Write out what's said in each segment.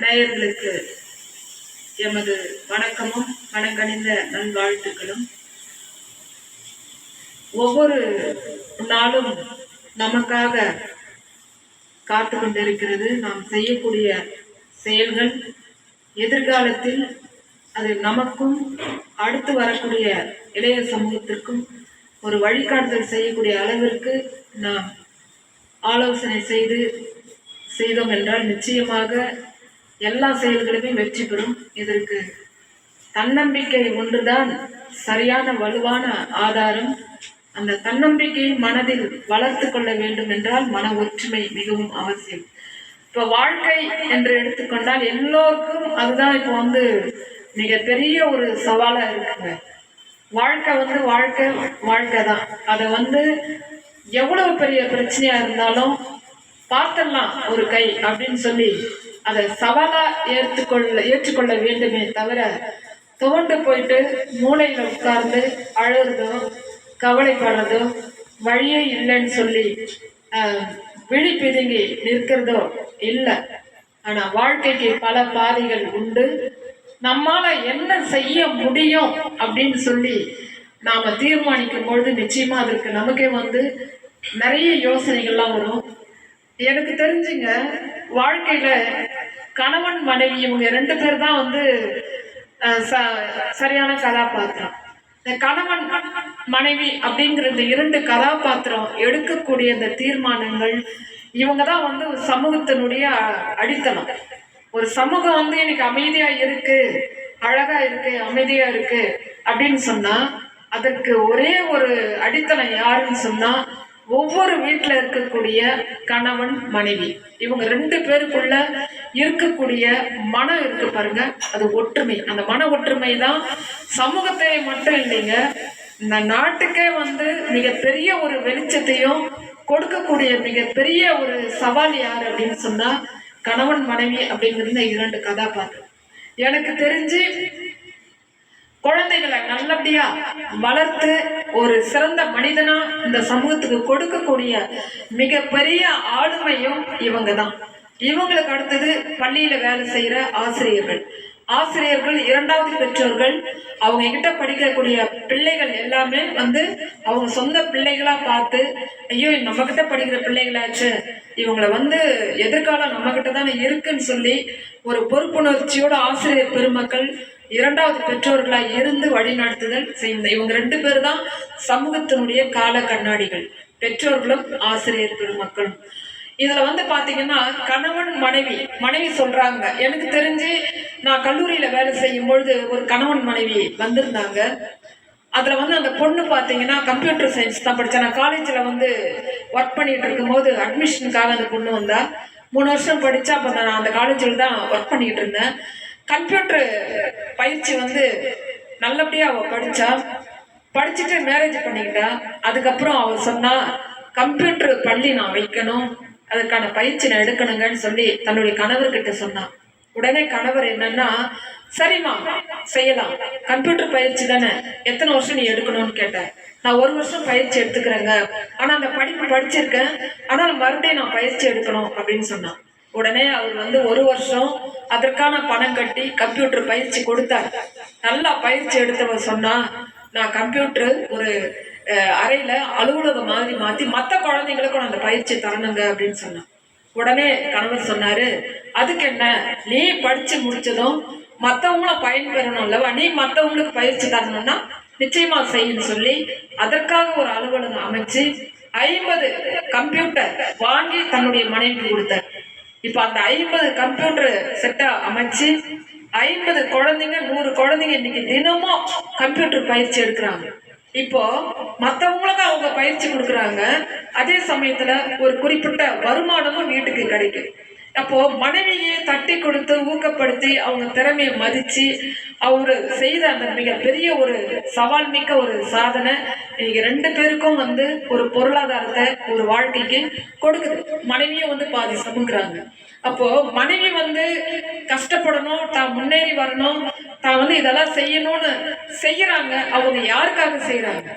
நேயர்களுக்கு எமது வணக்கமும் மனங்கனிந்த நல்வாழ்த்துக்களும். ஒவ்வொரு நாளும் நமக்காக காத்து கொண்டிருக்கிறது. நாம் செய்யக்கூடிய செயல்கள் எதிர்காலத்தில் அது நமக்கும் அடுத்து வரக்கூடிய இளைய சமூகத்திற்கும் ஒரு வழிகாட்டுதல் செய்யக்கூடிய அளவிற்கு நாம் ஆலோசனை செய்தோம் என்றால் நிச்சயமாக எல்லா செயல்களுமே வெற்றி பெறும். இதற்கு தன்னம்பிக்கை ஒன்றுதான் சரியான வலுவான ஆதாரம். அந்த தன்னம்பிக்கையை மனதில் வளர்த்து கொள்ள வேண்டும் என்றால் மன ஒற்றுமை மிகவும் அவசியம். இப்போ வாழ்க்கை என்று எடுத்துக்கொண்டால் எல்லோருக்கும் அதுதான் இப்போ மிகப்பெரிய ஒரு சவாலா இருக்குங்க. வாழ்க்கை தான். அதை எவ்வளவு பெரிய பிரச்சனையா இருந்தாலும் பார்த்தலாம் ஒரு கை அப்படின்னு சொல்லி அதை சவாலா ஏற்றுக்கொள்ள வேண்டுமே தவிர துவண்டு போயிட்டு மூளையில உட்கார்ந்து அழுறதோ கவலைப்படுறதோ வழியே இல்லைன்னு சொல்லி விழி பிதுங்கி நிற்கிறதோ இல்லை. ஆனா வாழ்க்கைக்கு பல பாதைகள் உண்டு. நம்மால என்ன செய்ய முடியும் அப்படின்னு சொல்லி நாம தீர்மானிக்கும் பொழுது நிச்சயமா அதற்கு நமக்கே நிறைய யோசனைகள்லாம் வரும். எனக்கு தெரிஞ்சுங்க, வாழ்க்கையில கணவன் மனைவி இவங்க 2 பேர் தான் சரியான கதாபாத்திரம். இந்த கணவன் மனைவி அப்படிங்கிற இந்த 2 கதாபாத்திரம் எடுக்கக்கூடிய இந்த தீர்மானங்கள் இவங்க தான் சமூகத்தினுடைய அடித்தளம். ஒரு சமூகம் இன்னைக்கு அமைதியா இருக்கு, அழகா இருக்கு, அமைதியா இருக்கு அப்படின்னு சொன்னா அதற்கு ஒரே ஒரு அடித்தளம் யாருன்னு சொன்னா ஒவ்வொரு வீட்டில் இருக்கக்கூடிய கணவன் மனைவி இவங்க 2 பேருக்குள்ள இருக்கக்கூடிய மனம் இருக்கு பாருங்க, அது ஒற்றுமை. அந்த மன ஒற்றுமை தான் சமூகத்தை மட்டும் இல்லைங்க, இந்த நாட்டுக்கே மிகப்பெரிய ஒரு வெளிச்சத்தையும் கொடுக்கக்கூடிய மிகப்பெரிய ஒரு சவால் யார் அப்படின்னு சொன்னா கணவன் மனைவி அப்படிங்கிற 2 கதாபாத்திரம். எனக்கு தெரிஞ்சு குழந்தைகளை நல்லபடியா வளர்த்து ஒரு சிறந்த மனிதனா இந்த சமூகத்துக்கு கொடுக்கக்கூடிய மிகப்பெரிய ஆளுமையும் இவங்க தான். இவங்களுக்கு அடுத்தது பள்ளியில வேலை செய்யற ஆசிரியர்கள் 2வது பெற்றோர்கள். அவங்க கிட்ட படிக்கக்கூடிய பிள்ளைகள் எல்லாமே அவங்க சொந்த பிள்ளைகளா பார்த்து, ஐயோ நம்ம கிட்ட படிக்கிற பிள்ளைகளாச்சு, இவங்களை எதிர்காலம் நம்ம கிட்ட தானே இருக்குன்னு சொல்லி ஒரு பொறுப்புணர்ச்சியோட ஆசிரியர் பெருமக்கள் 2வது பெற்றோர்களா இருந்து வழிநடத்துதல் செய்யும். இவங்க 2 பேர் தான் சமூகத்தினுடைய கால கண்ணாடிகள், பெற்றோர்களும் ஆசிரியர் பெருமக்களும். இதுல பாத்தீங்கன்னா கணவன் மனைவி சொல்றாங்க. எனக்கு தெரிஞ்சு நான் கல்லூரியில வேலை செய்யும் பொழுது ஒரு கணவன் மனைவி வந்திருந்தாங்க. அதுல அந்த பொண்ணு பாத்தீங்கன்னா கம்ப்யூட்டர் சயின்ஸ் தான் படிச்சா. நான் காலேஜ்ல ஒர்க் பண்ணிட்டு இருக்கும் போது அட்மிஷனுக்காக அந்த பொண்ணு வந்தா. 3 வருஷம் படிச்சா. அப்ப நான் அந்த காலேஜில் தான் ஒர்க் பண்ணிட்டு இருந்தேன். கம்ப்யூட்டர் பயிற்சி நல்லபடியா அவ படிச்சுட்டு மேரேஜ் பண்ணிக்கிட்டா. அதுக்கப்புறம் அவ சொன்னா கம்ப்யூட்டர் பள்ளி நான் வைக்கணும், அதுக்கான பயிற்சி நான் எடுக்கணுங்கன்னு சொல்லி தன்னுடைய கணவர்கிட்ட சொன்னான். உடனே கணவர் என்னன்னா, சரிம்மா செய்யலாம், கம்ப்யூட்டர் பயிற்சி தானே, எத்தனை வருஷம் நீ எடுக்கணும்னு கேட்டேன். நான் 1 வருஷம் பயிற்சி எடுத்துக்கிறேங்க, ஆனா அந்த படிப்பு படிச்சிருக்கேன், ஆனால் மறுபடியும் நான் பயிற்சி எடுக்கணும் அப்படின்னு சொன்னான். உடனே அவர் 1 வருஷம் அதற்கான பணம் கட்டி கம்ப்யூட்டர் பயிற்சி கொடுத்தார். நல்லா பயிற்சி எடுத்தவர் சொன்னா, நான் கம்ப்யூட்டர் ஒரு அறையில அலுவலகம் மாதிரி மாத்தி மற்ற குழந்தைங்களுக்கும் அந்த பயிற்சி தரணுங்க அப்படின்னு சொன்னான். உடனே கணவர் சொன்னாரு, அதுக்கு என்ன, நீ படிச்சு முடிச்சதும் மற்றவங்களும் பயன்பெறணும் அல்லவா, நீ மற்றவங்களுக்கு பயிற்சி தரணும்னா நிச்சயமா செய்யணும்னு சொல்லி அதற்காக ஒரு அலுவலகம் அமைச்சு 50 கம்ப்யூட்டர் வாங்கி தன்னுடைய மனைவிக்கு கொடுத்தார். இப்ப அந்த 50 கம்ப்யூட்டர் செட்டா அமைச்சு 50 குழந்தைங்க 100 குழந்தைங்க இன்னைக்கு தினமும் கம்ப்யூட்டர் பயிற்சி எடுக்கிறாங்க. இப்போ மற்றவங்களுக்கு அவங்க பயிற்சி கொடுக்குறாங்க, அதே சமயத்துல ஒரு குறிப்பிட்ட வருமானமும் வீட்டுக்கு கிடைக்கும். அப்போ மனைவியை தட்டி கொடுத்து ஊக்கப்படுத்தி அவங்க திறமையை மதிச்சு அவரு செய்த அந்த மிகப்பெரிய ஒரு சவால் மிக்க ஒரு சாதனை இன்னைக்கு 2 பேருக்கும் ஒரு பொருளாதாரத்தை ஒரு வாழ்க்கைக்கு கொடுக்குது. மனைவியும் பாதி சமுக்குறாங்க. அப்போ மனைவி கஷ்டப்படணும், தான் முன்னேறி வரணும், தான் இதெல்லாம் செய்யணும்னு செய்யறாங்க. அவங்க யாருக்காக செய்யறாங்க?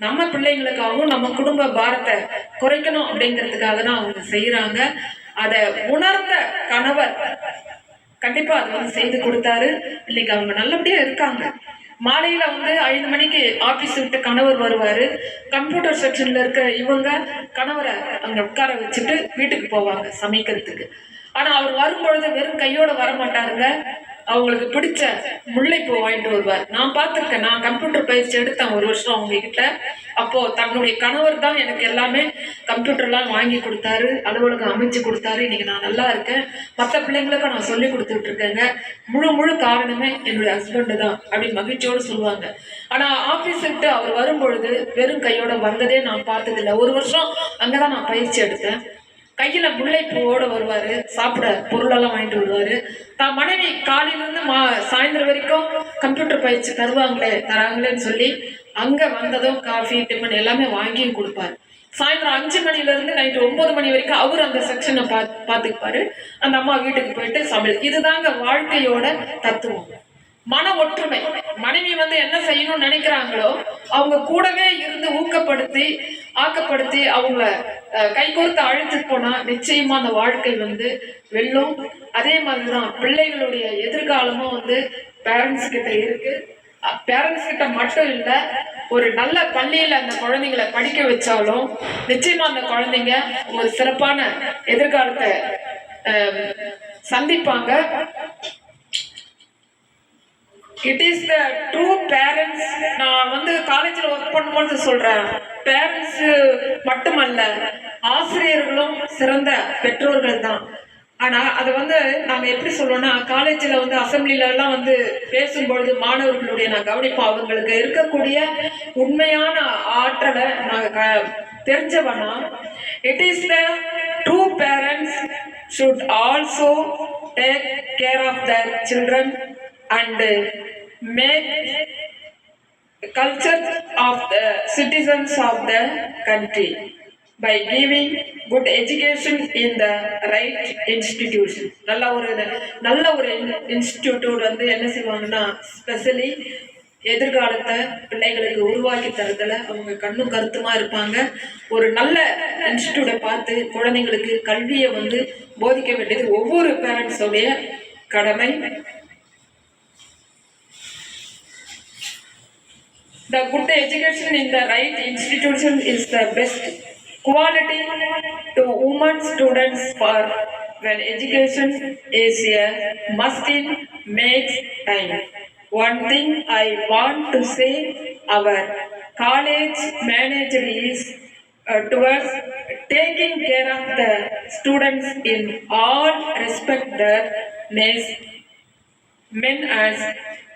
நம்ம பிள்ளைங்களுக்காகவும் நம்ம குடும்ப பாரத்தை குறைக்கணும் அப்படிங்கிறதுக்காக தான் அவங்க செய்யறாங்க. அதை உணர்ந்த கணவர் கண்டிப்பா அது வந்து செய்து கொடுத்தாரு. இன்னைக்கு அவங்க நல்லபடியா இருக்காங்க. மாலையில வந்து 5 மணிக்கு ஆபீஸ் விட்டு கணவர் வருவாரு. கம்ப்யூட்டர் செக்ஷன்ல இருக்க இவங்க கணவரை அங்க உட்கார வச்சுட்டு வீட்டுக்கு போவாங்க சமைக்கிறதுக்கு. ஆனா அவர் வரும்பொழுது வெறும் கையோட வர மாட்டாருங்க. அவங்களுக்கு பிடிச்ச முல்லைப்பூ வாங்கிட்டு வருவார். நான் பார்த்துருக்கேன். நான் கம்ப்யூட்டர் பயிற்சி எடுத்தேன் 1 வருஷம் அவங்க கிட்ட. அப்போ தன்னுடைய கணவர் தான் எனக்கு எல்லாமே கம்ப்யூட்டர்லாம் வாங்கி கொடுத்தாரு, அலுவலகம் அமைச்சு கொடுத்தாரு. இன்னைக்கு நான் நல்லா இருக்கேன். மற்ற பிள்ளைங்களுக்கும் நான் சொல்லி கொடுத்துட்டு இருக்கேங்க. முழு காரணமே என்னுடைய ஹஸ்பண்டு தான் அப்படி மகிழ்ச்சியோடு சொல்லுவாங்க. ஆனா ஆபீஸ் விட்டு அவர் வரும்பொழுது வெறும் கையோட வந்ததே நான் பார்த்ததில்லை. 1 வருஷம் அங்கதான் நான் பயிற்சி எடுத்தேன். கையில முல்லைப்பூவோட வருவாரு, சாப்பிட பொருளெல்லாம் வாங்கிட்டு வருவாரு. தான் மனைவி காலையிலிருந்து சாயந்தரம் வரைக்கும் கம்ப்யூட்டர் பயிற்சி தராங்களேன்னு சொல்லி அங்க வந்ததும் காஃபி டிஃபன் எல்லாமே வாங்கியும் கொடுப்பாரு. சாயந்தரம் 5 மணில இருந்து நைட்டு 9 மணி வரைக்கும் அவர் அந்த செக்ஷனை பார்த்துக்குப்பாரு. அந்த அம்மா வீட்டுக்கு போயிட்டு சமையல். இதுதாங்க வாழ்க்கையோட தத்துவம். மன ஒற்றுமை. மனைவி வந்து என்ன செய்யணும்னு நினைக்கிறாங்களோ அவங்க கூடவே இருந்து ஆக்கப்படுத்தி அவங்கள கை கோர்த்து அழைத்து போனா நிச்சயமா அந்த வாழ்க்கை வந்து வெல்லும். அதே மாதிரிதான் பிள்ளைகளுடைய எதிர்காலமும் வந்து பேரண்ட்ஸ் கிட்ட இருக்கு. பேரண்ட்ஸ் கிட்ட மட்டும் இல்ல, ஒரு நல்ல பள்ளியில அந்த குழந்தைங்களை படிக்க வச்சாலும் நிச்சயமா அந்த குழந்தைங்க ஒரு சிறப்பான எதிர்காலத்தை சந்திப்பாங்க. It is the true parents. நான் வந்து காலேஜில் ஒர்க் பண்ணும்போது சொல்றேன், பேரண்ட்ஸ் மட்டுமல்ல ஆசிரியர்களும் சிறந்த பெற்றோர்கள் தான். ஆனா அதை வந்து நாங்க எப்படி சொல்றோம்னா, காலேஜில் வந்து அசம்பிளில எல்லாம் வந்து பேசும்பொழுது மாணவர்களுடைய நான் கவனிப்போம். அவங்களுக்கு இருக்கக்கூடிய உண்மையான ஆற்றலை நாங்க தெரிஞ்சவனா, it is the true parents should also take care of their children and make culture of the citizens of the country by giving good education in the right institution. நல்ல ஒரு இன்ஸ்டிடியூட் வந்து என்ன செய்வாங்கன்னா, ஸ்பெஷலி எதிர்காலத்தை பிள்ளைகளுக்கு உருவாக்கி தரதுல அவங்க கண்ணும் கருத்துமா இருப்பாங்க. ஒரு நல்ல இன்ஸ்டிடியூட்டை பார்த்து குழந்தைங்களுக்கு கல்வியை வந்து போதிக்க வேண்டியது ஒவ்வொரு பேரண்ட்ஸோடைய கடமை. The good education in the right institution is the best quality to women students for when education is a must-in makes time. One thing I want to say, our college manager is towards taking care of the students in all respect their men as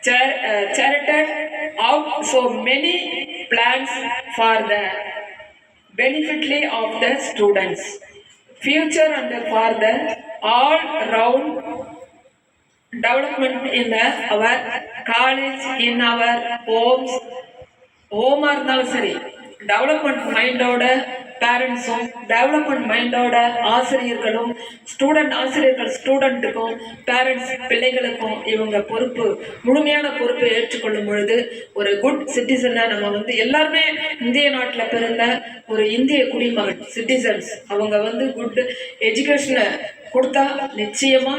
charted out so many plans for the benefit of the students future and for the all round development in our college, in our homes. ஹோமா இருந்தாலும் சரி, development மைண்டோட பேரண்ட்ஸும் development மைண்டோட ஆசிரியர்களும் ஆசிரியர்கள் ஸ்டூடெண்ட்டுக்கும் parents பிள்ளைகளுக்கும் இவங்க முழுமையான பொறுப்பை ஏற்றுக்கொள்ளும் பொழுது ஒரு குட் சிட்டிசனை நம்ம வந்து எல்லாருமே இந்திய நாட்டில் பிறந்த ஒரு இந்திய குடிமகன் சிட்டிசன்ஸ் அவங்க வந்து குட் எஜுகேஷனை கொடுத்தா நிச்சயமா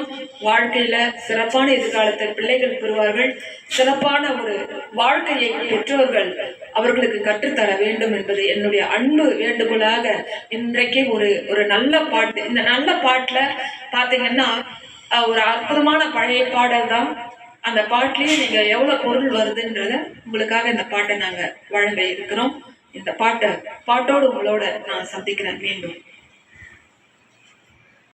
வாழ்க்கையில சிறப்பான எதிர்காலத்தை பிள்ளைகள் பெறுவார்கள். சிறப்பான ஒரு வாழ்க்கையை பெற்றோர்கள் அவர்களுக்கு கற்றுத்தர வேண்டும் என்பது என்னுடைய அன்பு வேண்டுகோளாக இன்றைக்கு ஒரு நல்ல பாட்டு. இந்த நல்ல பாட்டுல பாத்தீங்கன்னா ஒரு அற்புதமான பழைய பாடல் தான். அந்த பாட்டிலேயே நீங்க எவ்வளவு பொருள் வருதுன்றத உங்களுக்காக இந்த பாட்டை நாங்க வழங்க இருக்கிறோம். இந்த பாட்டோடு உங்களோட நான் சந்திக்கிறேன் மீண்டும்.